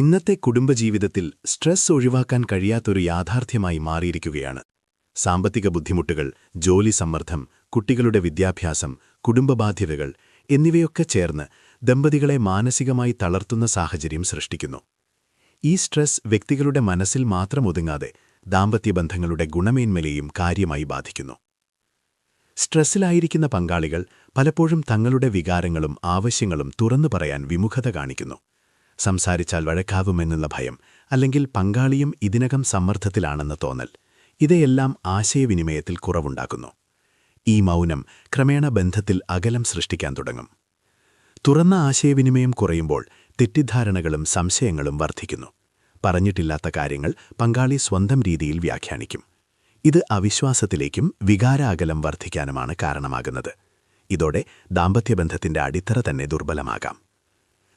ഇന്നത്തെ കുടുംബജീവിതത്തിൽ സ്ട്രെസ് ഒഴിവാക്കാൻ കഴിയാത്തൊരു യാഥാർത്ഥ്യമായി മാറിയിരിക്കുകയാണ്. സാമ്പത്തിക ബുദ്ധിമുട്ടുകൾ, ജോലി സമ്മർദ്ദം, കുട്ടികളുടെ വിദ്യാഭ്യാസം, കുടുംബബാധ്യതകൾ എന്നിവയൊക്കെ ചേർന്ന് ദമ്പതികളെ മാനസികമായി തളർത്തുന്ന സാഹചര്യം സൃഷ്ടിക്കുന്നു. ഈ സ്ട്രെസ് വ്യക്തികളുടെ മനസ്സിൽ മാത്രം ഒതുങ്ങാതെ ദാമ്പത്യബന്ധങ്ങളുടെ ഗുണമേന്മയെയും കാര്യമായി ബാധിക്കുന്നു. സ്ട്രെസ്സിലായിരിക്കുന്ന പങ്കാളികൾ പലപ്പോഴും തങ്ങളുടെ വികാരങ്ങളും ആവശ്യങ്ങളും തുറന്നു പറയാൻ വിമുഖത കാണിക്കുന്നു. സംസാരിച്ചാൽ വഴക്കാവുമെന്നുള്ള ഭയം, അല്ലെങ്കിൽ പങ്കാളിയും ഇതിനകം സമ്മർദ്ദത്തിലാണെന്ന് തോന്നൽ, ഇവയെല്ലാം ആശയവിനിമയത്തിൽ കുറവുണ്ടാക്കുന്നു. ഈ മൗനം ക്രമേണ ബന്ധത്തിൽ അകലം സൃഷ്ടിക്കാൻ തുടങ്ങും. തുറന്ന ആശയവിനിമയം കുറയുമ്പോൾ തെറ്റിദ്ധാരണകളും സംശയങ്ങളും വർദ്ധിക്കുന്നു. പറഞ്ഞിട്ടില്ലാത്ത കാര്യങ്ങൾ പങ്കാളി സ്വന്തം രീതിയിൽ വ്യാഖ്യാനിക്കും. ഇത് അവിശ്വാസത്തിലേക്കും വികാരാകലം വർദ്ധിക്കാനുമാണ് കാരണമാകുന്നത്. ഇതോടെ ദാമ്പത്യബന്ധത്തിന്റെ അടിത്തറ തന്നെ ദുർബലമാകാം.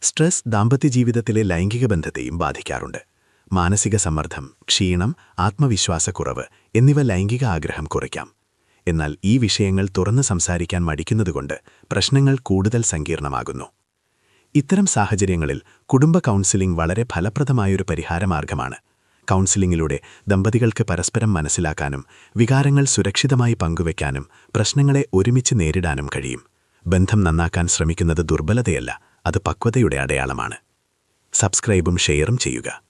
സ്ട്രെസ് ദാമ്പത്യജീവിതത്തിലെ ലൈംഗിക ബന്ധത്തെയും ബാധിക്കാറുണ്ട്. മാനസിക സമ്മർദ്ദം, ക്ഷീണം, ആത്മവിശ്വാസക്കുറവ് എന്നിവ ലൈംഗിക ആഗ്രഹം കുറയ്ക്കാം. എന്നാൽ ഈ വിഷയങ്ങൾ തുറന്ന് സംസാരിക്കാൻ മടിക്കുന്നതുകൊണ്ട് പ്രശ്നങ്ങൾ കൂടുതൽ സങ്കീർണമാകുന്നു. ഇത്തരം സാഹചര്യങ്ങളിൽ കുടുംബ കൗൺസിലിംഗ് വളരെ ഫലപ്രദമായൊരു പരിഹാരമാർഗമാണ്. കൗൺസിലിംഗിലൂടെ ദമ്പതികൾക്ക് പരസ്പരം മനസ്സിലാക്കാനും വികാരങ്ങൾ സുരക്ഷിതമായി പങ്കുവയ്ക്കാനും പ്രശ്നങ്ങളെ ഒരുമിച്ച് നേരിടാനും കഴിയും. ബന്ധം നന്നാക്കാൻ ശ്രമിക്കുന്നത് ദുർബലതയല്ല, അത് പക്വതയുടെ അടയാളമാണ്. സബ്സ്ക്രൈബും ഷെയറും ചെയ്യുക.